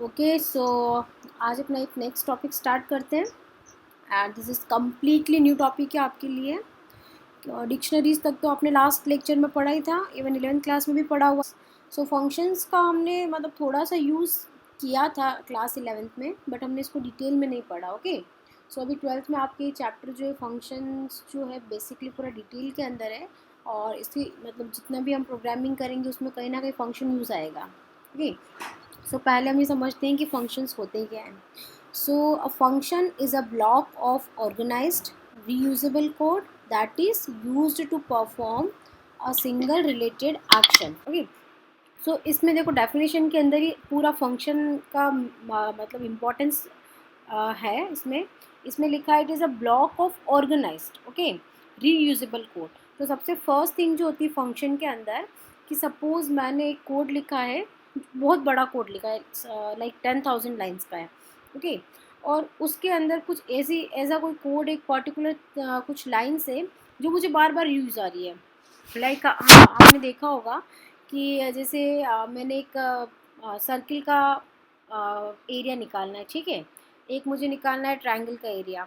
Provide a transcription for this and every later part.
Okay so आज अपना एक नेक्स्ट टॉपिक स्टार्ट करते हैं and this is completely new topic है आपके लिए। डिक्शनरीज तक तो आपने लास्ट लेक्चर में पढ़ा ही था, इवन 11th क्लास में भी पढ़ा हुआ। सो फंक्शंस का हमने मतलब थोड़ा सा यूज़ किया था क्लास 11th में, बट हमने इसको डिटेल में नहीं पढ़ा। ओके सो अभी 12th में आपके चैप्टर जो है फंक्शंस जो है बेसिकली पूरा डिटेल के अंदर है, और इसकी मतलब जितना भी हम प्रोग्रामिंग करेंगे उसमें कहीं ना कहीं फंक्शन यूज़ आएगा। ओके सो पहले हम ये समझते हैं कि फंक्शंस होते क्या हैं। So a function is a block of organized reusable code that is used to perform a single related action. Okay so इसमें देखो डेफिनेशन के अंदर ही पूरा फंक्शन का मतलब इम्पोर्टेंस है। इसमें इसमें लिखा है it is a block of organised okay reusable code. तो सबसे फर्स्ट थिंग जो होती है फंक्शन के अंदर कि सपोज़ मैंने एक कोड लिखा है, बहुत बड़ा कोड लिखा है, लाइक 10,000 लाइन्स का है। ओके और उसके अंदर कुछ ऐसी ऐसा कोई कोड एक पर्टिकुलर कुछ लाइन्स है जो मुझे बार बार यूज़ आ रही है। लाइक हाँ आपने देखा होगा कि जैसे मैंने एक सर्किल का एरिया निकालना है, ठीक है। एक मुझे निकालना है ट्रायंगल का एरिया,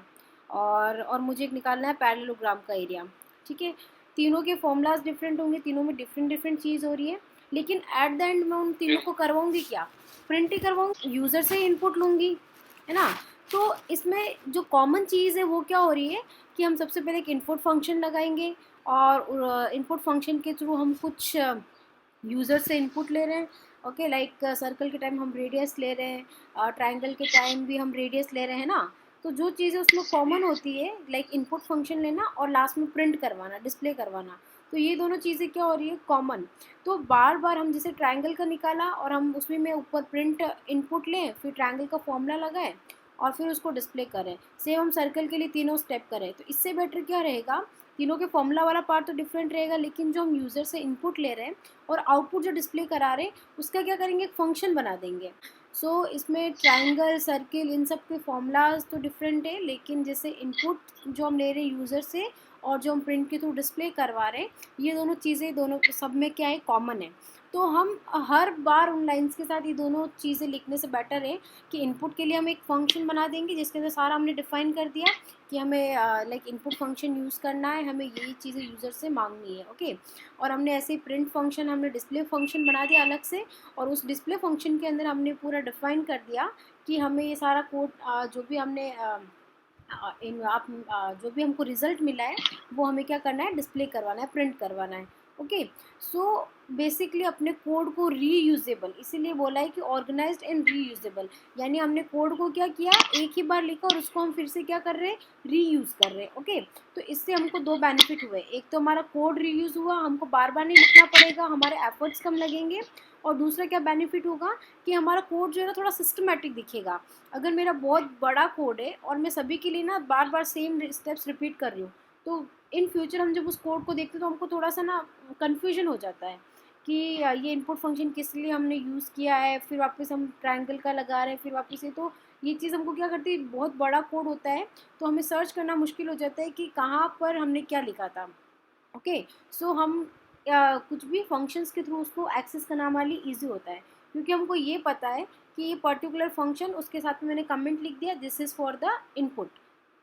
और मुझे एक निकालना है पैरेललोग्राम का एरिया, ठीक है। तीनों के फॉर्मूलाज डिफरेंट होंगे, तीनों में डिफरेंट डिफरेंट चीज़ हो रही है, लेकिन एट द एंड मैं उन तीनों को करवाऊँगी क्या, प्रिंट ही करवाऊँगी, यूज़र से इनपुट लूँगी, है ना। तो इसमें जो कॉमन चीज़ है वो क्या हो रही है कि हम सबसे पहले एक इनपुट फंक्शन लगाएंगे, और इनपुट फंक्शन के थ्रू हम कुछ यूज़र से इनपुट ले रहे हैं। ओके लाइक सर्कल के टाइम हम रेडियस ले रहे हैं, ट्रायंगल के टाइम भी हम रेडियस ले रहे हैं ना। तो जो चीज़ें उसमें कॉमन होती है लाइक इनपुट फंक्शन लेना और लास्ट में प्रिंट करवाना, डिस्प्ले करवाना, तो ये दोनों चीज़ें क्या हो रही है कॉमन। तो बार बार हम जैसे ट्रायंगल का निकाला और हम उसमें में ऊपर प्रिंट इनपुट लें, फिर ट्रायंगल का फॉर्मूला लगाएं और फिर उसको डिस्प्ले करें। सेम हम सर्कल के लिए तीनों स्टेप करें, तो इससे बेटर क्या रहेगा, तीनों के फॉर्मूला वाला पार्ट तो डिफरेंट रहेगा, लेकिन जो हम यूज़र से इनपुट ले रहे हैं और आउटपुट जो डिस्प्ले करा रहे हैं उसका क्या करेंगे, एक फंक्शन बना देंगे। सो इसमें ट्रायंगल सर्किल इन सब के फॉर्मूलाज तो डिफरेंट है, लेकिन जैसे इनपुट जो हम ले रहे हैं यूज़र से और जो हम प्रिंट के थ्रू डिस्प्ले करवा रहे हैं, ये दोनों चीज़ें दोनों सब में क्या है कॉमन है। तो हम हर बार उन लाइंस के साथ ये दोनों चीज़ें लिखने से बेटर है कि इनपुट के लिए हम एक फंक्शन बना देंगे जिसके अंदर सारा हमने डिफाइन कर दिया कि हमें लाइक इनपुट फंक्शन यूज़ करना है, हमें यही चीज़ें यूज़र से मांगनी है। ओके और हमने ऐसे ही प्रिंट फंक्शन हमने डिस्प्ले फंक्शन बना दिया अलग से, और उस डिस्प्ले फंक्शन के अंदर हमने पूरा डिफाइन कर दिया कि हमें ये सारा कोड जो भी हमने इन आप जो भी हमको रिजल्ट मिला है वो हमें क्या करना है, डिस्प्ले करवाना है, प्रिंट करवाना है। ओके सो बेसिकली अपने कोड को रीयूजेबल इसीलिए बोला है कि ऑर्गेनाइज्ड एंड रीयूजेबल, यानी हमने कोड को क्या किया, एक ही बार लिखा और उसको हम फिर से क्या कर रहे हैं, रीयूज़ कर रहे हैं। ओके तो इससे हमको दो बेनिफिट हुए, एक तो हमारा कोड रीयूज़ हुआ, हमको बार बार नहीं लिखना पड़ेगा, हमारे एफर्ट्स कम लगेंगे, और दूसरा क्या बेनिफिट होगा कि हमारा कोड जो है ना थोड़ा सिस्टमेटिक दिखेगा। अगर मेरा बहुत बड़ा कोड है और मैं सभी के लिए ना बार बार सेम स्टेप्स रिपीट कर रही हूँ, तो इन फ्यूचर हम जब उस कोड को देखते हैं तो हमको थोड़ा सा ना कन्फ्यूजन हो जाता है कि ये इनपुट फंक्शन किस लिए हमने यूज़ किया है, फिर वापस हम ट्रायंगल का लगा रहे हैं, फिर वापस से, तो ये चीज़ हमको क्या करती है, बहुत बड़ा कोड होता है तो हमें सर्च करना मुश्किल हो जाता है कि कहाँ पर हमने क्या लिखा था। ओके सो हम कुछ भी फंक्शंस के थ्रू उसको एक्सेस करना हमारे लिए ईजी होता है, क्योंकि हमको ये पता है कि ये पर्टिकुलर फंक्शन उसके साथ में मैंने कमेंट लिख दिया, this is for the input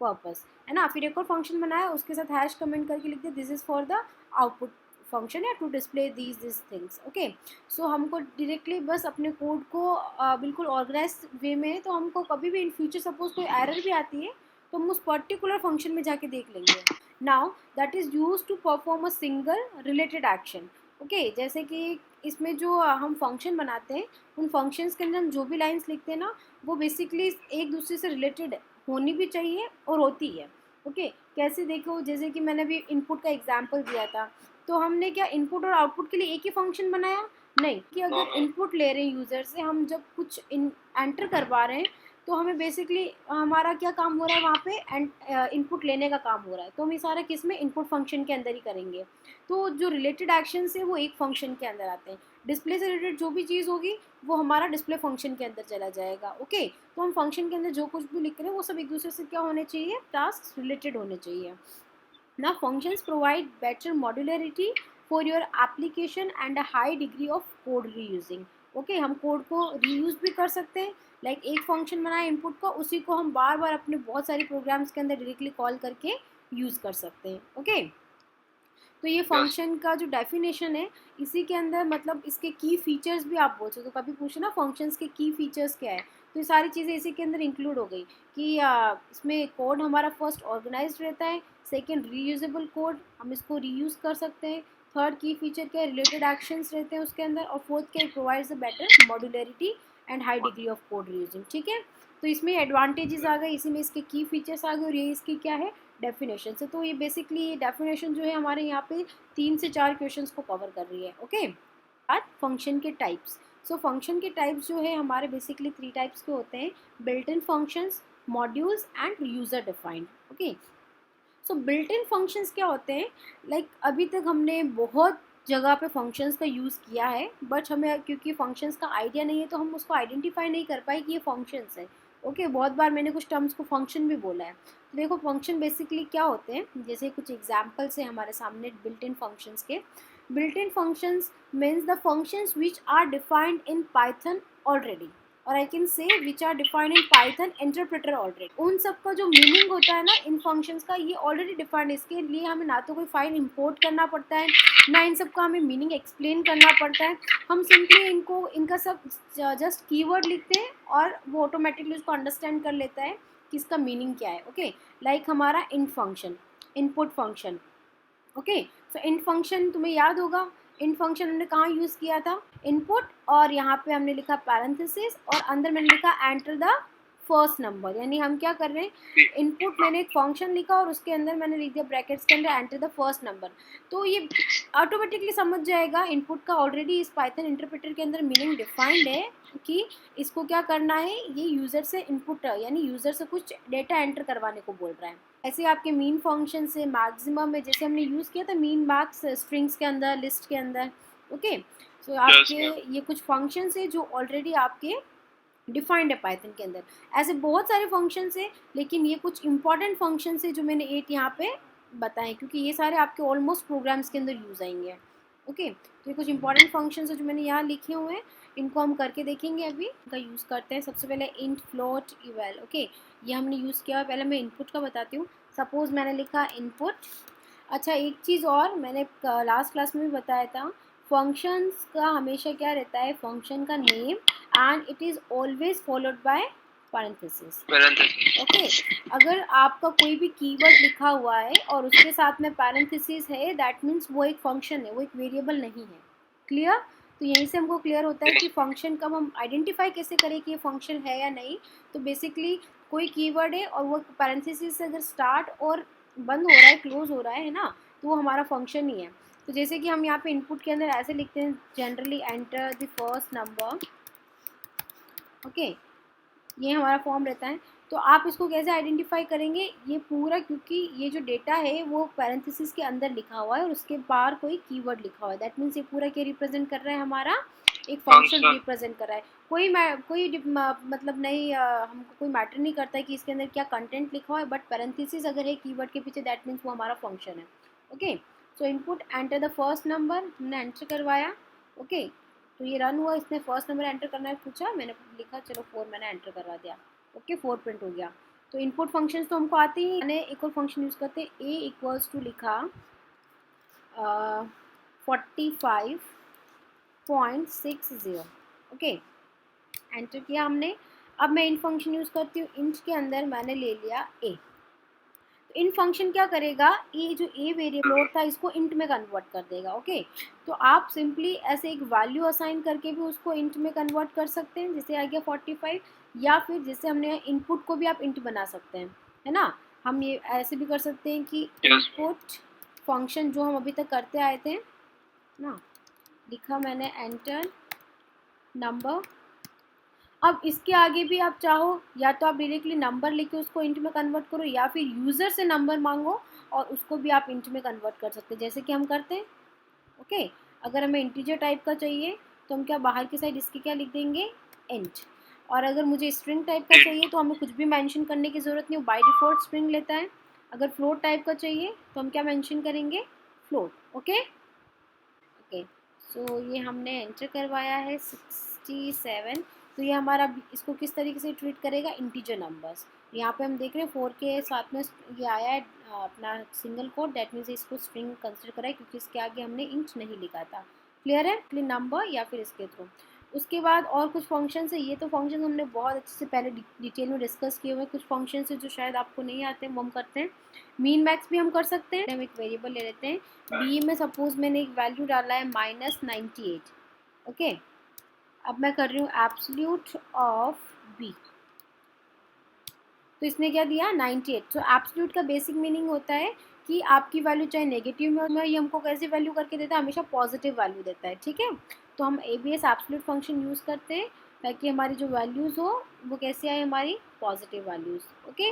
purpose, है ना। फिर एक और फंक्शन बनाया उसके साथ हैश कमेंट करके लिख दिया, this is for the output function है to display this things. Okay so हमको डायरेक्टली बस अपने कोड को बिल्कुल ऑर्गेनाइज वे में है, तो हमको कभी भी इन फ्यूचर सपोज कोई एरर भी आती है तो हम उस पर्टिकुलर फंक्शन में जाके देख लेंगे। Now that is use to perform a single related action. Okay जैसे कि इसमें जो हम फंक्शन बनाते हैं, उन फंक्शंस के अंदर हम जो भी लाइंस लिखते हैं ना, वो बेसिकली एक दूसरे से रिलेटेड होनी भी चाहिए और होती है। ओके कैसे देखो, जैसे कि मैंने अभी इनपुट का एग्जांपल दिया था, तो हमने क्या इनपुट और आउटपुट के लिए एक ही फंक्शन बनाया, नहीं, कि अगर इनपुट ले रहे हैं यूज़र से, हम जब कुछ एंटर करवा रहे हैं, तो हमें बेसिकली हमारा क्या काम हो रहा है वहाँ पे, एंड इनपुट लेने का काम हो रहा है, तो हम ये सारा किस में, इनपुट फंक्शन के अंदर ही करेंगे। तो जो रिलेटेड एक्शन है वो एक फंक्शन के अंदर आते हैं, डिस्प्ले से रिलेटेड जो भी चीज़ होगी वो हमारा डिस्प्ले फंक्शन के अंदर चला जाएगा। ओके तो हम फंक्शन के अंदर जो कुछ भी लिख रहे हैं वो सब एक दूसरे से क्या होने चाहिए, टास्क रिलेटेड होने चाहिए। Now functions provide better modularity for your application and a high degree of code reusing. Okay, हम कोड को रीयूज़ भी कर सकते हैं, लाइक एक फंक्शन बनाए इनपुट का, उसी को हम बार बार अपने बहुत सारी प्रोग्राम्स के अंदर डायरेक्टली कॉल करके यूज़ कर सकते हैं। ओके, तो ये फंक्शन का जो डेफिनेशन है, इसी के अंदर मतलब इसके की फीचर्स भी आप बोल सकते हो। कभी पूछे ना फंक्शंस के की फीचर्स क्या है, तो ये सारी चीज़ें इसी के अंदर इंक्लूड हो गई कि इसमें कोड हमारा फर्स्ट ऑर्गेनाइज्ड रहता है, सेकंड रीयूजेबल कोड, हम इसको रीयूज़ कर सकते हैं, थर्ड की फीचर क्या है, रिलेटेड एक्शंस रहते हैं उसके अंदर, और फोर्थ क्या, provides a better modularity and high degree of code reusing. ठीक है, तो इसमें एडवांटेजेस आ गए, इसी में इसके की फीचर्स आ गए, और ये इसकी क्या है, डेफिनेशन से। तो ये बेसिकली ये डेफिनेशन जो है हमारे यहाँ पे 3 से 4 क्वेश्चंस को कवर कर रही है। ओके, आज फंक्शन के टाइप्स। सो फंक्शन के टाइप्स जो है हमारे बेसिकली 3 टाइप्स के होते हैं, built in functions, modules and user defined. Okay, so built in functions क्या होते हैं, लाइक अभी तक हमने बहुत जगह पे फंक्शंस का यूज़ किया है, बट हमें क्योंकि फंक्शंस का आइडिया नहीं है तो हम उसको आइडेंटिफाई नहीं कर पाए कि ये फंक्शंस है। ओके, बहुत बार मैंने कुछ टर्म्स को फंक्शन भी बोला है। तो देखो फंक्शन बेसिकली क्या होते हैं, जैसे कुछ एग्जाम्पल्स है हमारे सामने बिल्ट इन फंक्शंस के। Built in functions means the functions which are defined in Python already, और I can say which are defined in Python interpreter already. उन सब का जो मीनिंग होता है ना इन फंक्शंस का, ये ऑलरेडी डिफाइंड है, इसके लिए हमें ना तो कोई फाइल इंपोर्ट करना पड़ता है, ना इन सब का हमें मीनिंग एक्सप्लेन करना पड़ता है। हम सिंपली इनको इनका सब जस्ट कीवर्ड लिखते हैं और वो ऑटोमेटिकली उसको अंडरस्टैंड कर लेता है कि इसका मीनिंग क्या है। ओके, लाइक हमारा इन फंक्शन, इनपुट फंक्शन। ओके, सो इन फंक्शन तुम्हें याद होगा, इन फंक्शन हमने कहाँ यूज़ किया था, इनपुट, और यहाँ पे हमने लिखा पैरेंथेसिस, और अंदर मैंने लिखा एंटर द फर्स्ट नंबर, यानी हम क्या कर रहे हैं, इनपुट मैंने एक फंक्शन लिखा और उसके अंदर मैंने लिख दिया ब्रैकेट्स के अंदर एंटर द फर्स्ट नंबर। तो ये ऑटोमेटिकली समझ जाएगा इनपुट का, ऑलरेडी इस पाइथन इंटरप्रेटर के अंदर मीनिंग डिफाइंड है कि इसको क्या करना है, ये यूज़र से इनपुट यानी यूज़र से कुछ डेटा एंटर करवाने को बोल रहा है। ऐसे आपके मीन फंक्शन से मैक्सिमम में जैसे हमने यूज़ किया था मीन मार्क्स स्ट्रिंग्स के अंदर, लिस्ट के अंदर। ओके, सो आपके ये कुछ फंक्शंस है जो ऑलरेडी आपके डिफाइंड है पाइथन के अंदर। ऐसे बहुत सारे फंक्शंस है, लेकिन ये कुछ इंपॉर्टेंट फंक्शंस है जो मैंने 8 यहाँ पे बताएं, क्योंकि ये सारे आपके ऑलमोस्ट प्रोग्राम्स के अंदर यूज़ आएंगे। ओके, तो ये कुछ इंपॉर्टेंट फंक्शंस है जो मैंने यहाँ लिखे हुए हैं, इनको हम करके देखेंगे। अभी इनका यूज़ करते हैं। सबसे पहले इंट फ्लोट इवैल। ओके, ये हमने यूज़ किया। पहले मैं इनपुट का बताती हूँ। सपोज़ मैंने लिखा इनपुट। अच्छा, एक चीज़ और मैंने लास्ट क्लास में भी बताया था, फंक्शंस का हमेशा क्या रहता है, फंक्शन का name and it is always followed by parenthesis. Okay, अगर आपका कोई भी कीवर्ड लिखा हुआ है और उसके साथ में पैरेंथेसिस है, दैट मीन्स वो एक फंक्शन है, वो एक वेरिएबल नहीं है। क्लियर? तो यहीं से हमको क्लियर होता है कि फंक्शन कब हम आइडेंटिफाई कैसे करें कि ये फंक्शन है या नहीं। तो बेसिकली कोई कीवर्ड है और वो पैरेंथेसिस से अगर स्टार्ट और बंद हो रहा है, क्लोज हो रहा है ना, तो वो हमारा फंक्शन ही है। तो जैसे कि हम यहाँ पे इनपुट के अंदर ऐसे लिखते हैं, generally enter the first number. Okay, ये हमारा फॉर्म रहता है। तो आप इसको कैसे आइडेंटिफाई करेंगे, ये पूरा, क्योंकि ये जो डेटा है वो पैरेंथेसिस के अंदर लिखा हुआ है और उसके बाहर कोई कीवर्ड लिखा हुआ है, दैट मीन्स ये पूरा क्या रिप्रेजेंट कर रहा है, हमारा एक फंक्शन रिप्रेजेंट कर रहा है। कोई मतलब नहीं, हमको कोई मैटर नहीं करता है कि इसके अंदर क्या कंटेंट लिखा हुआ है, बट पैरेंथेसिस अगर है कीवर्ड के पीछे, दैट मीन्स वो हमारा फंक्शन है। Okay, so input enter the first number, हमने एंटर करवाया। ओके, तो ये रन हुआ, इसने फर्स्ट नंबर एंटर करना है पूछा, मैंने लिखा चलो 4 मैंने एंटर करवा दिया। ओके, 4 प्रिंट हो गया। तो इनपुट फंक्शंस तो हमको आते ही। मैंने एक और फंक्शन यूज़ करते, ए इक्वल्स टू लिखा 45.60। ओके, एंटर किया हमने। अब मैं इन फंक्शन यूज़ करती हूँ, इंट के अंदर मैंने ले लिया ए। इन फंक्शन क्या करेगा, ये जो ए वेरिएबल था इसको इंट में कन्वर्ट कर देगा। ओके, तो आप सिंपली ऐसे एक वैल्यू असाइन करके भी उसको इंट में कन्वर्ट कर सकते हैं, जैसे आ गया 45, या फिर जैसे हमने इनपुट को भी आप इंट बना सकते हैं, है ना। हम ये ऐसे भी कर सकते हैं कि इनपुट फंक्शन जो हम अभी तक करते आए थे ना, लिखा मैंने एंटर नंबर। अब इसके आगे भी आप चाहो, या तो आप डायरेक्टली नंबर लेके उसको इंट में कन्वर्ट करो, या फिर यूज़र से नंबर मांगो और उसको भी आप इंट में कन्वर्ट कर सकते हैं, जैसे कि हम करते हैं। ओके, अगर हमें इंटीजर टाइप का चाहिए तो हम क्या बाहर की साइड इसके क्या लिख देंगे, इंट। और अगर मुझे स्ट्रिंग टाइप का चाहिए तो हमें कुछ भी मेंशन करने की ज़रूरत नहीं, बाय डिफ़ॉल्ट स्ट्रिंग लेता है। अगर फ्लोट टाइप का चाहिए तो हम क्या मेंशन करेंगे, फ्लोट। ओके, ओके, सो ये हमने एंटर करवाया है 60। 67। तो ये हमारा इसको किस तरीके से ट्रीट करेगा, इंटीजर नंबर्स। यहाँ पे हम देख रहे हैं 4 के साथ में ये आया है अपना सिंगल कोड, दैट मीन्स इसको स्ट्रिंग कंसिडर करा है क्योंकि इसके आगे हमने इंच नहीं लिखा था। क्लियर है, क्लियर नंबर या फिर इसके थ्रू। उसके बाद और कुछ फंक्शंस है, ये तो फंक्शन हमने बहुत अच्छे से पहले डिटेल में डिस्कस किए हुए हैं। कुछ फंक्शंस है जो शायद आपको नहीं आते हैं, वो हम करते हैं। मीन मैक्स भी हम कर सकते हैं। हम एक वेरिएबल ले लेते हैं बी में, सपोज मैंने एक वैल्यू डाला है -98। ओके, अब मैं कर रही हूँ एब्सोल्यूट ऑफ बी, तो इसने क्या दिया 98। तो एब्सोल्यूट का बेसिक मीनिंग होता है कि आपकी वैल्यू चाहे नेगेटिव में हो, ये हमको कैसी वैल्यू करके देता है, हमेशा पॉजिटिव वैल्यू देता है। ठीक है, तो हम ABS एब्सोल्यूट फंक्शन यूज़ करते हैं ताकि हमारी जो वैल्यूज़ हो वो कैसे आए, हमारी पॉजिटिव वैल्यूज़। ओके,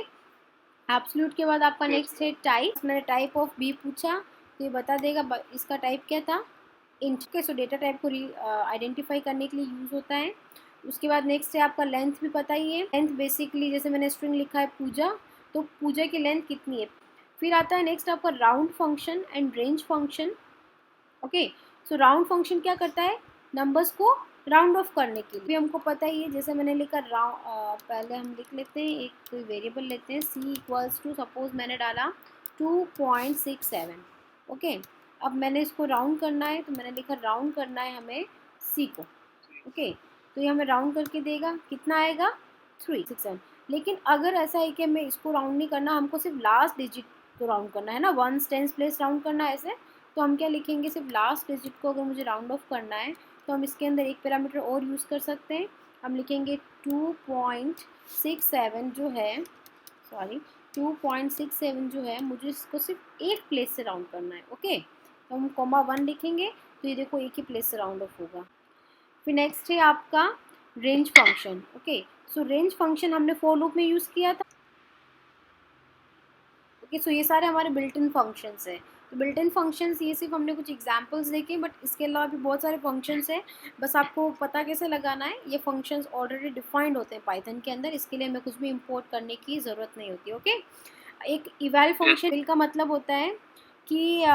एब्सोल्यूट के बाद आपका नेक्स्ट है टाइप। मैंने टाइप ऑफ बी पूछा तो ये बता देगा इसका टाइप क्या था, इंट के। सो डेटा टाइप को आइडेंटिफाई करने के लिए यूज़ होता है। उसके बाद नेक्स्ट है आपका लेंथ, भी पता ही है। लेंथ बेसिकली जैसे मैंने स्ट्रिंग लिखा है पूजा, तो पूजा की लेंथ कितनी है। फिर आता है नेक्स्ट आपका round function and range function. Okay, so round function क्या करता है, नंबर्स को राउंड ऑफ करने के लिए। भी हमको पता ही है, जैसे मैंने लिखा पहले हम लिख लेते हैं, एक कोई वेरिएबल लेते हैं c इक्वल्स टू, सपोज मैंने डाला 2.67। ओके, अब मैंने इसको राउंड करना है, तो मैंने लिखा राउंड करना है हमें c को। ओके, तो ये हमें राउंड करके देगा, कितना आएगा 367। लेकिन अगर ऐसा है कि हमें इसको राउंड नहीं करना, हमको सिर्फ लास्ट डिजिट को राउंड करना है ना, 1s 10s प्लेस राउंड करना है ऐसे, तो हम क्या लिखेंगे, सिर्फ लास्ट डिजिट को अगर मुझे राउंड ऑफ करना है तो हम इसके अंदर एक पैरामीटर और यूज़ कर सकते हैं। हम लिखेंगे 2.67 जो है, सॉरी 2.67 जो है, मुझे इसको सिर्फ एक प्लेस से राउंड करना है। ओके, तो हम (1) लिखेंगे तो ये देखो एक ही प्लेस से राउंड ऑफ होगा। फिर नेक्स्ट है आपका रेंज फंक्शन। ओके, सो रेंज फंक्शन हमने फॉर लूप में यूज़ किया था। ओके, सो ये सारे हमारे बिल्ट इन फंक्शंस है। तो बिल्ट इन फंक्शंस ये सिर्फ हमने कुछ एग्जांपल्स देखे, बट इसके अलावा भी बहुत सारे फंक्शंस है। बस आपको पता कैसे लगाना है, ये फंक्शंस ऑलरेडी डिफाइंड होते हैं पाइथन के अंदर, इसके लिए हमें कुछ भी इंपोर्ट करने की ज़रूरत नहीं होती। ओके, एक इवैल फंक्शन का मतलब होता है कि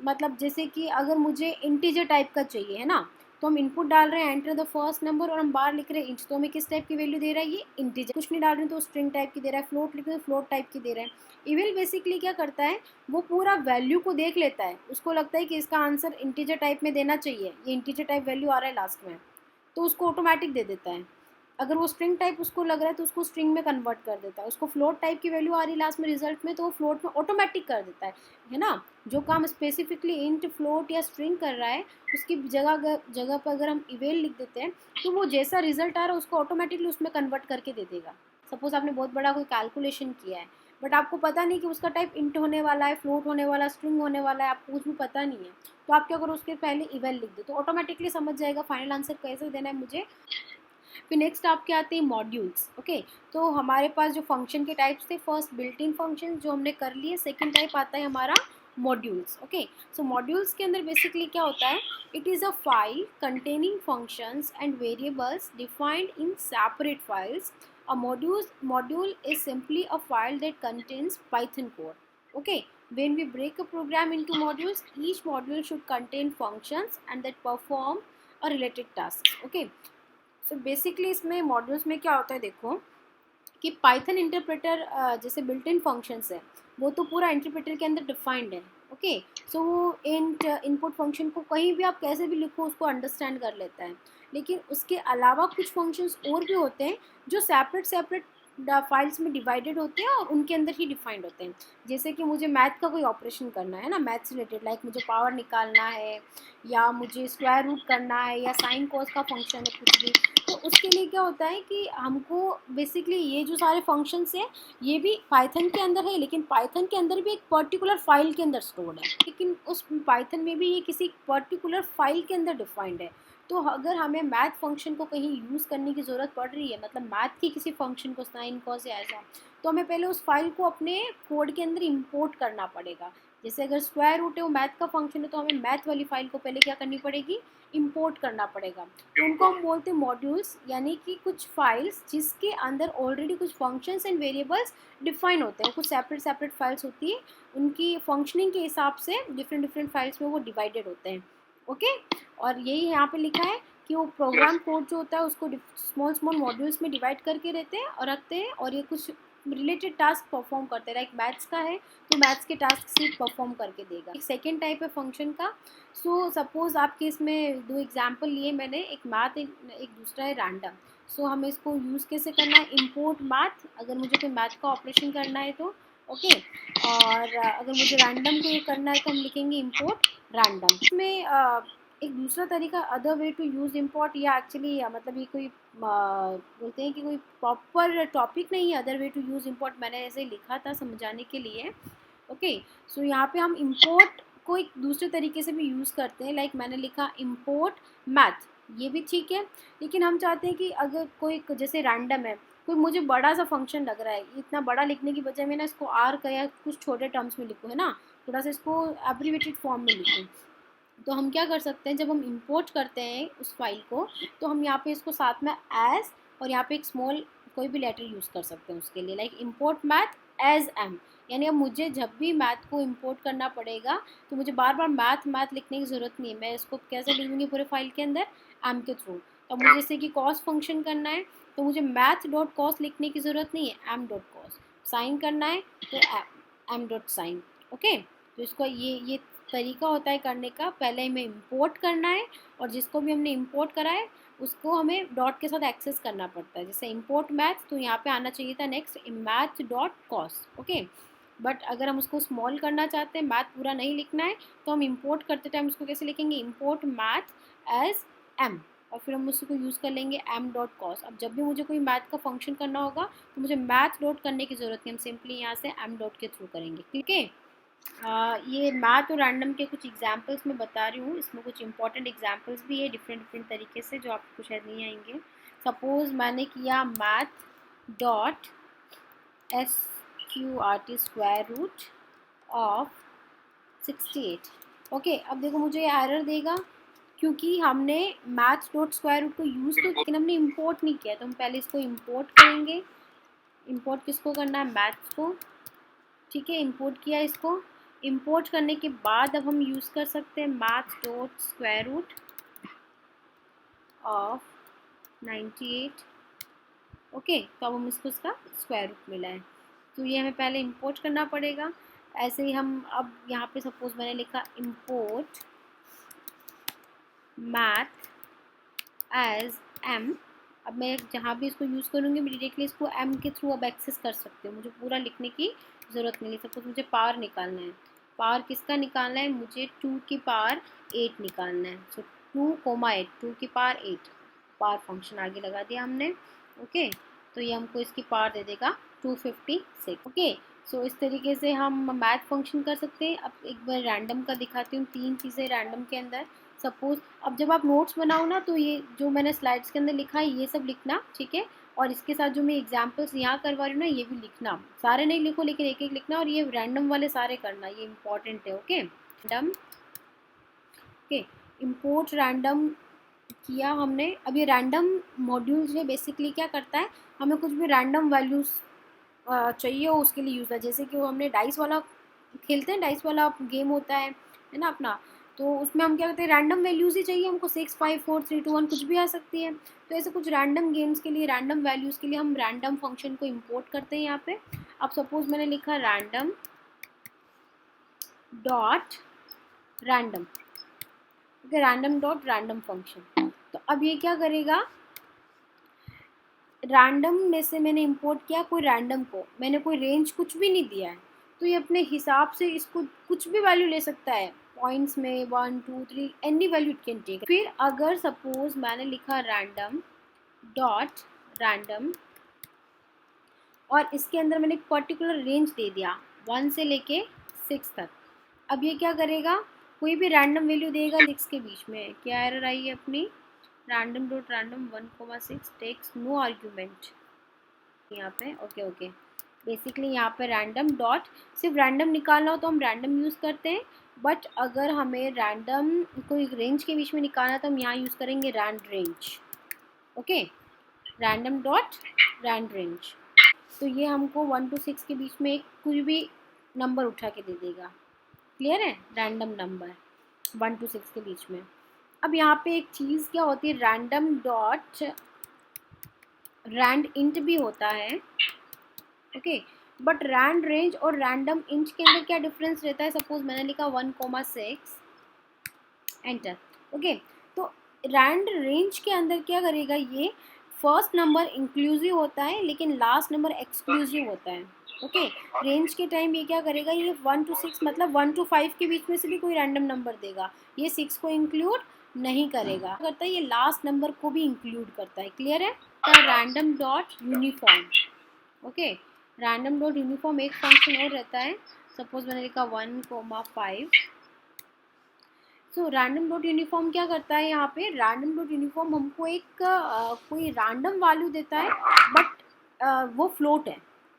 मतलब जैसे कि अगर मुझे इंटीजर टाइप का चाहिए है ना, तो हम इनपुट डाल रहे हैं एंटर द फर्स्ट नंबर, और हम बाहर लिख रहे हैं इंच, तो हमें किस टाइप की वैल्यू दे रहा है, ये इंटीजर। कुछ नहीं डाल रहे हैं तो स्ट्रिंग टाइप की दे रहा है, फ्लोट लिख रहे हैं तो फ्लोट टाइप की दे रहा है। इवल बेसिकली क्या करता है, वो पूरा वैल्यू को देख लेता है, उसको लगता है कि इसका आंसर इंटीजर टाइप में देना चाहिए, ये इंटीजर टाइप वैल्यू आ रहा है लास्ट में, तो उसको ऑटोमेटिक दे देता है। अगर वो स्ट्रिंग टाइप उसको लग रहा है तो उसको स्ट्रिंग में कन्वर्ट कर देता है। उसको फ्लोट टाइप की वैल्यू आ रही है लास्ट में रिजल्ट में, तो वो फ्लोट में ऑटोमेटिक कर देता है ना। जो काम स्पेसिफिकली इंट, फ्लोट या स्ट्रिंग कर रहा है, उसकी जगह पर अगर हम इवेल लिख देते हैं तो वो जैसा रिजल्ट आ रहा है उसको ऑटोमेटिकली उसमें कन्वर्ट करके दे देगा। सपोज आपने बहुत बड़ा कोई कैलकुलेशन किया है, बट आपको पता नहीं कि उसका टाइप इंट होने वाला है, फ्लोट होने वाला है, स्ट्रिंग होने वाला है, आपको कुछ भी पता नहीं है, तो आप क्या करो, उसके पहले इवेल लिख दो, तो ऑटोमेटिकली समझ जाएगा फाइनल आंसर कैसे देना है मुझे। फिर नेक्स्ट आपके आते हैं मॉड्यूल्स। ओके, तो हमारे पास जो फंक्शन के टाइप्स थे, फर्स्ट बिल्ट इन फंक्शन जो हमने कर लिए, सेकंड टाइप आता है हमारा मॉड्यूल्स। ओके, सो मॉड्यूल्स के अंदर बेसिकली क्या होता है, it is a file containing functions and variables defined in separate files. A module is simply a file that contains Python code. Okay, when we break a program into modules, each module should contain functions and that perform a related task. Okay, so basically इसमें modules में क्या होता है, देखो कि Python interpreter जैसे built in functions है, वो तो पूरा इंटरप्रेटर के अंदर डिफाइंड है। ओके, सो वो इनपुट फंक्शन को कहीं भी आप कैसे भी लिखो उसको अंडरस्टैंड कर लेता है। लेकिन उसके अलावा कुछ फंक्शंस और भी होते हैं जो सेपरेट फाइल्स में डिवाइडेड होते हैं और उनके अंदर ही डिफाइंड होते हैं। जैसे कि मुझे मैथ का कोई ऑपरेशन करना है ना, मैथ से रिलेटेड, लाइक मुझे पावर निकालना है या मुझे स्क्वायर रूट करना है या साइन कॉस का फंक्शन है कुछ भी, तो उसके लिए क्या होता है कि हमको बेसिकली ये जो सारे फंक्शंस हैं ये भी पाइथन के अंदर है, लेकिन पाइथन के अंदर भी एक पर्टिकुलर फाइल के अंदर स्टोर्ड है, लेकिन उस पाइथन में भी ये किसी पर्टिकुलर फाइल के अंदर डिफाइंड है। तो अगर हमें मैथ फंक्शन को कहीं यूज़ करने की ज़रूरत पड़ रही है, मतलब मैथ की किसी फंक्शन को, साइन कॉस या ऐसा, तो हमें पहले उस फाइल को अपने कोड के अंदर इंपोर्ट करना पड़ेगा। जैसे अगर स्क्वायर रूट है वो मैथ का फंक्शन है, तो हमें मैथ वाली फाइल को पहले क्या करनी पड़ेगी, इंपोर्ट करना पड़ेगा। तो उनको हम बोलते हैं मॉड्यूल्स, यानी कि कुछ फाइल्स जिसके अंदर ऑलरेडी कुछ फंक्शंस एंड वेरिएबल्स डिफाइन होते हैं, कुछ सेपरेट फाइल्स होती है, उनकी फंक्शनिंग के हिसाब से डिफरेंट फाइल्स में वो डिवाइडेड होते हैं। ओके, और यही यहाँ पे लिखा है कि वो प्रोग्राम कोड जो होता है उसको स्मॉल स्मॉल मॉड्यूल्स में डिवाइड करके रहते हैं और रखते हैं, और ये कुछ रिलेटेड टास्क परफॉर्म करते हैं। लाइक मैथ्स का है तो मैथ्स के टास्क सिर्फ परफॉर्म करके देगा। एक सेकेंड टाइप है फंक्शन का। सो सपोज आपके इसमें दो एग्जाम्पल लिए मैंने, एक मैथ एक दूसरा है रैंडम। सो हमें इसको यूज़ कैसे करना है, इम्पोर्ट मैथ, अगर मुझे कोई मैथ का ऑपरेशन करना है तो ओके। और अगर मुझे रैंडम को ये करना है तो हम लिखेंगे इम्पोर्ट रैंडम। इसमें एक दूसरा तरीका other way to use import, या एक्चुअली मतलब ये कोई बोलते हैं कि कोई प्रॉपर टॉपिक नहीं है other way to use import, मैंने ऐसे लिखा था समझाने के लिए। ओके सो यहाँ पे हम इम्पोर्ट को एक दूसरे तरीके से भी यूज़ करते हैं। लाइक मैंने लिखा इम्पोर्ट मैथ, ये भी ठीक है, लेकिन हम चाहते हैं कि अगर कोई जैसे रैंडम है, कोई मुझे बड़ा सा फंक्शन लग रहा है, इतना बड़ा लिखने की बजाय मैं ना इसको आर का या कुछ छोटे टर्म्स में लिखूँ, है ना, थोड़ा सा इसको एब्रीवेटेड फॉर्म में लिखूँ। तो हम क्या कर सकते हैं, जब हम इंपोर्ट करते हैं उस फाइल को, तो हम यहाँ पे इसको साथ में एज और यहाँ पे एक स्मॉल कोई भी लेटर यूज़ कर सकते हैं उसके लिए। Like import math as M, यानी अब मुझे जब भी मैथ को इंपोर्ट करना पड़ेगा तो मुझे बार बार मैथ मैथ लिखने की ज़रूरत नहीं है। मैं इसको कैसे लिख दूँगी पूरे फाइल के अंदर, एम के थ्रू। तो मुझे जैसे कि कॉस फंक्शन करना है तो मुझे मैथ डॉट कॉस लिखने की ज़रूरत नहीं है, एम डॉट कॉस। साइन करना है तो एम डॉट साइन। ओके, तो इसको ये तरीका होता है करने का। पहले हमें इंपोर्ट करना है और जिसको भी हमने इंपोर्ट करा है उसको हमें डॉट के साथ एक्सेस करना पड़ता है। जैसे इंपोर्ट मैथ, तो यहाँ पे आना चाहिए था next math dot cos. Okay, but अगर हम उसको स्मॉल करना चाहते हैं, मैथ पूरा नहीं लिखना है, तो हम इंपोर्ट करते टाइम उसको कैसे लिखेंगे, इंपोर्ट मैथ एज एम, और फिर हम उसको यूज़ कर लेंगे एम डॉट कॉस। अब जब भी मुझे कोई मैथ का फंक्शन करना होगा तो मुझे मैथ डॉट करने की ज़रूरत नहीं, हम सिंपली यहाँ से एम डॉट के थ्रू करेंगे। ठीक है, ये मैथ और रैंडम के कुछ एग्जांपल्स मैं बता रही हूँ, इसमें कुछ इंपॉर्टेंट एग्जांपल्स भी है डिफरेंट डिफरेंट तरीके से जो आपको शायद नहीं आएंगे। सपोज मैंने किया math dot S Q R T square root of 68। Okay, अब देखो मुझे ये एरर देगा क्योंकि हमने मैथ डॉट स्क्वायर रूट को यूज़ तो, लेकिन हमने इंपोर्ट नहीं किया। तो हम पहले इसको इंपोर्ट करेंगे। इंपोर्ट किसको करना है, मैथ्स को। ठीक है, इंपोर्ट किया इसको। इंपोर्ट करने के बाद अब हम यूज़ कर सकते हैं math dot square root of 98। Okay, तो अब हम इसको इसका स्क्वायर रूट मिला है, तो ये हमें पहले इंपोर्ट करना पड़ेगा। ऐसे ही हम अब यहाँ पे सपोज मैंने लिखा इंपोर्ट मैथ एज एम। अब मैं जहाँ भी इसको यूज़ करूँगी मैं डायरेक्टली इसको एम के थ्रू अब एक्सेस कर सकती हूँ, मुझे पूरा लिखने की ज़रूरत नहीं है। सपोज मुझे पावर निकालना है, पावर किसका निकालना है, मुझे 2 की पावर 8 निकालना है। सो 2, 8, 2 की पावर 8, पावर फंक्शन आगे लगा दिया हमने। ओके, तो ये हमको इसकी पावर दे देगा 256। ओके, सो इस तरीके से हम मैथ फंक्शन कर सकते हैं। अब एक बार रैंडम का दिखाती हूँ, 3 चीज़ें रैंडम के अंदर। सपोज अब जब आप नोट्स बनाओ ना, तो ये जो मैंने स्लाइड्स के अंदर लिखा है ये सब लिखना, ठीक है, और इसके साथ जो मैं एग्जांपल्स यहाँ करवा रही हूँ ना ये भी लिखना। सारे नहीं लिखो लेकिन एक एक लिखना, और ये रैंडम वाले सारे करना, ये इंपॉर्टेंट है। Okay, random. Okay, import random किया हमने। अब ये रैंडम मॉड्यूल जो बेसिकली क्या करता है, हमें कुछ भी रैंडम वैल्यूज़ चाहिए हो उसके लिए यूज़ है। जैसे कि वो हमने डाइस वाला खेलते हैं, डाइस वाला गेम होता है ना अपना, तो उसमें हम क्या करते हैं, रैंडम वैल्यूज़ ही चाहिए हमको, 6, 5, 4, 3, 2, 1 कुछ भी आ सकती है। तो ऐसे कुछ रैंडम गेम्स के लिए, रैंडम वैल्यूज़ के लिए हम रैंडम फंक्शन को इंपोर्ट करते हैं यहाँ पे। अब सपोज मैंने लिखा random dot random, okay, random dot random function. तो अब ये क्या करेगा, रैंडम में से मैंने इंपोर्ट किया कोई रैंडम को, मैंने कोई रेंज कुछ भी नहीं दिया है, तो ये अपने हिसाब से इसको कुछ भी वैल्यू ले सकता है, पॉइंट्स में 1, 2, 3 any value it can take. फिर अगर सपोज मैंने लिखा रैंडम डॉट रैंडम और इसके अंदर मैंने एक पर्टिकुलर रेंज दे दिया 1 से लेके 6 तक, अब ये क्या करेगा, कोई भी रैंडम वैल्यू देगा 6 के बीच में। क्या एरर आई है अपनी, random dot random 1,6 takes no argument यहाँ पे। ओके ओके, बेसिकली यहाँ पे रैंडम डॉट, सिर्फ रैंडम निकालना हो तो हम रैंडम यूज़ करते हैं, बट अगर हमें रैंडम कोई रेंज के बीच में निकालना तो हम यहाँ यूज़ करेंगे rand range. Okay, random dot rand range, तो ये हमको 1 to 6 के बीच में एक कोई भी नंबर उठा के दे देगा। क्लियर है, रैंडम नंबर 1 to 6 के बीच में। अब यहाँ पे एक चीज़ क्या होती है, रैंडम डॉट रैंड इंट भी होता है, ओके, बट रैंड रेंज और रैंडम इंट के अंदर क्या डिफरेंस रहता है। सपोज मैंने लिखा 1,6 एंटर, ओके, तो रैंड रेंज के अंदर क्या करेगा, ये फर्स्ट नंबर इंक्लूसिव होता है लेकिन लास्ट नंबर एक्सक्लूसिव होता है, ओके। रेंज के टाइम ये क्या करेगा, ये 1 to 6 मतलब 1 to 5 के बीच में से भी कोई रैंडम नंबर देगा, ये 6 को इंक्लूड नहीं करेगा, करता है ये लास्ट नंबर को भी इंक्लूड करता है। क्लियर है। Random dot uniform, okay, random dot uniform एक फंक्शन और रहता है। सपोज मैंने लिखा 1,5। सो रैंडम डॉट यूनिफॉर्म क्या करता है, यहाँ पे रैंडम डॉट यूनिफॉर्म हमको एक कोई रैंडम वैल्यू देता है, बट वो फ्लोट है,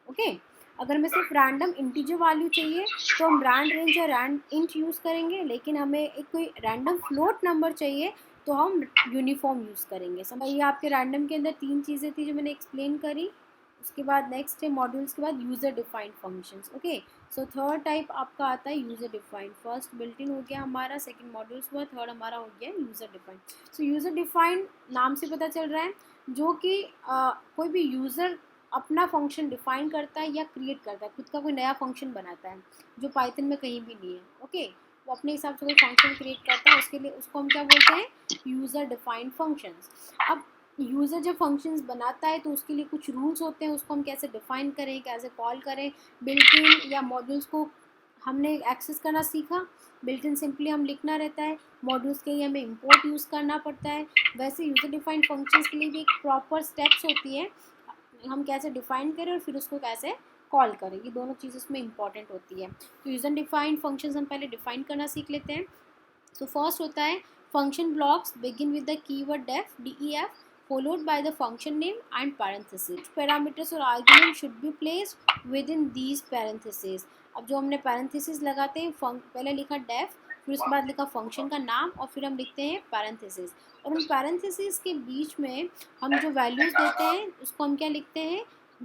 ओके। अगर हमें सिर्फ रैंडम इंटीजर वैल्यू चाहिए तो हम रैंड रेंज या रैंड इंट यूज़ करेंगे, लेकिन हमें एक कोई रैंडम फ्लोट नंबर चाहिए तो हम यूनिफॉर्म यूज़ करेंगे। समझ, ये आपके रैंडम के अंदर 3 चीज़ें थी जो मैंने एक्सप्लेन करी। उसके बाद नेक्स्ट है मॉड्यूल्स के बाद user defined functions, okay. So third type आपका आता है user defined. First built in हो गया हमारा, सेकंड मॉड्यूल्स हुआ, थर्ड हमारा हो गया यूज़र डिफाइंड। सो यूज़र डिफाइंड नाम से पता चल रहा है जो कि कोई भी यूज़र अपना फंक्शन डिफाइन करता है या क्रिएट करता है, खुद का कोई नया फंक्शन बनाता है जो पाइथन में कहीं भी नहीं है, ओके। वो अपने हिसाब से कोई फंक्शन क्रिएट करता है, उसके लिए उसको हम क्या बोलते हैं, यूज़र डिफाइंड फंक्शंस। अब यूज़र जब फंक्शंस बनाता है तो उसके लिए कुछ रूल्स होते हैं, उसको हम कैसे डिफाइन करें, कैसे कॉल करें। बिल्ट इन या मॉड्यूल्स को हमने एक्सेस करना सीखा, बिल्ट इन सिंपली हम लिखना रहता है, मॉड्यूल्स के लिए हमें इंपोर्ट यूज़ करना पड़ता है। वैसे यूज़र डिफाइंड फंक्शंस के लिए भी एक प्रॉपर स्टेप्स होती है, हम कैसे डिफाइन करें और फिर उसको कैसे कॉल करें, ये दोनों चीज़ उसमें इंपॉर्टेंट होती है। तो यूज़र डिफाइंड फंक्शंस हम पहले डिफाइन करना सीख लेते हैं। सो फर्स्ट होता है function blocks begin with the keyword def followed by the function name and parentheses. Parameters और argument should be placed within these parentheses. अब जो हमने parentheses लगाते हैं, पहले लिखा def, फिर उसके बाद लिखा फंक्शन का नाम और फिर हम लिखते हैं parentheses, और उन parentheses के बीच में हम जो वैल्यूज़ देते हैं उसको हम क्या लिखते हैं,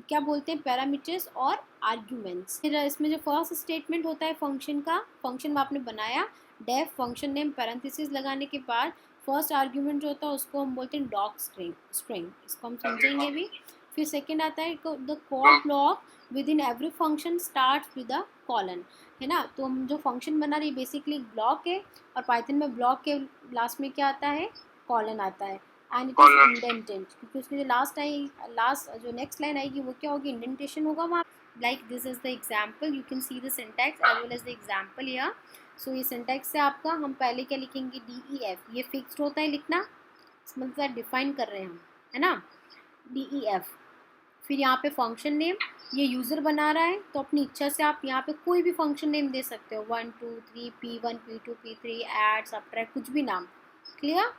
क्या बोलते हैं, पैरामीटर्स और आर्ग्यूमेंट्स। फिर इसमें जो फर्स्ट स्टेटमेंट होता है फंक्शन का, फंक्शन आपने बनाया, डेफ फंक्शन नेम पैरेंथेसिस लगाने के बाद फर्स्ट आर्ग्यूमेंट जो होता है उसको हम बोलते हैं डॉक स्ट्रिंग, इसको हम समझेंगे भी। फिर सेकंड आता है the call block with in every function start with a colon, है ना। तो हम जो फंक्शन बना रही है बेसिकली ब्लॉक है, और पाइथन में ब्लॉक के लास्ट में क्या आता है, कॉलन आता है, एंड इट इज इंडेंटेड, क्योंकि उसमें जो लास्ट जो नेक्स्ट लाइन आएगी वो क्या होगी, इंडेंटेशन होगा वहाँ। Like this is the example, you can see the syntax as well as the example here. So ये सिंटैक्स से आपका, हम पहले क्या लिखेंगे, DEF, ये फिक्स्ड होता है लिखना, मतलब डिफाइन कर रहे हैं हम, है ना, DEF। फिर यहाँ पे फंक्शन नेम, ये यूज़र बना रहा है तो अपनी इच्छा से आप यहाँ पे कोई भी फंक्शन नेम दे सकते हो, 1 2 3 P1 P2 P3 add subtract, कुछ भी नाम। क्लियर।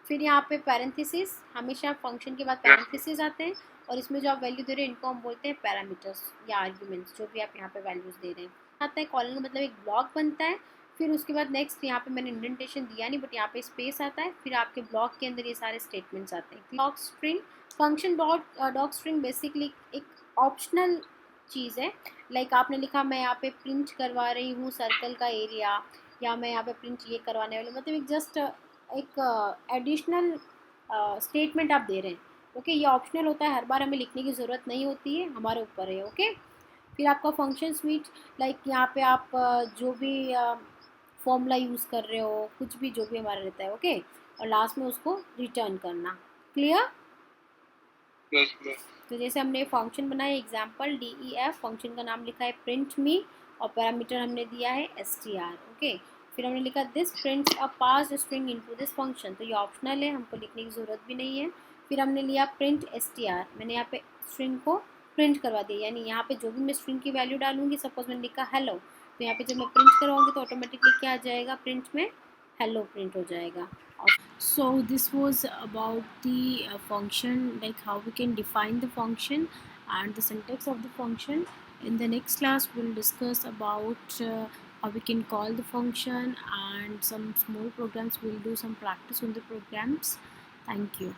फिर यहाँ पे पैरेंथेसिस, हमेशा फंक्शन के बाद पैरेंथेसिस आते हैं, और इसमें जो आप वैल्यू दे रहे हैं इनको हम बोलते हैं पैरामीटर्स या आर्ग्यूमेंट्स, जो भी आप यहाँ पे वैल्यूज़ दे रहे हैं। आता है कॉलन का मतलब एक ब्लॉक बनता है। फिर उसके बाद नेक्स्ट यहाँ पे मैंने इंडेंटेशन दिया नहीं, बट यहाँ पे स्पेस आता है, फिर आपके ब्लॉक के अंदर ये सारे स्टेटमेंट्स आते हैं। Doc string, function doc string basically एक ऑप्शनल चीज़ है। लाइक आपने लिखा मैं यहाँ पे प्रिंट करवा रही हूँ सर्कल का एरिया, या मैं यहाँ पे प्रिंट ये करवाने वाली, मतलब एक जस्ट एक एडिशनल स्टेटमेंट आप दे रहे हैं, ओके। ये ऑप्शनल होता है, हर बार हमें लिखने की ज़रूरत नहीं होती है, हमारे ऊपर है, ओके। फिर आपका फंक्शन स्विच, लाइक यहाँ पे आप जो भी फॉर्मूला यूज़ कर रहे हो, कुछ भी जो भी हमारा रहता है, ओके, और लास्ट में उसको रिटर्न करना। क्लियर। तो जैसे हमने फंक्शन बनाया एग्जाम्पल DEF, फंक्शन का नाम लिखा है प्रिंट मी, और पैरामीटर हमने दिया है str, ओके। फिर हमने लिखा this prints a passed string into this function, तो ये ऑप्शनल है, हमको लिखने की ज़रूरत भी नहीं है। फिर हमने लिया प्रिंट str, मैंने यहाँ पे स्ट्रिंग को प्रिंट करवा दिया, यानी यहाँ पे जो भी मैं स्ट्रिंग की वैल्यू डालूंगी, सपोज मैंने लिखा हेलो, तो यहाँ पे जब मैं प्रिंट करवाऊंगी तो ऑटोमेटिकली क्या आ जाएगा, प्रिंट में हेलो प्रिंट हो जाएगा। So this was about the function, like how we can define the function and the syntax of the function. In the next class we'll discuss about how we can call the function and some small programs. We'll do some practice on the programs. Thank you.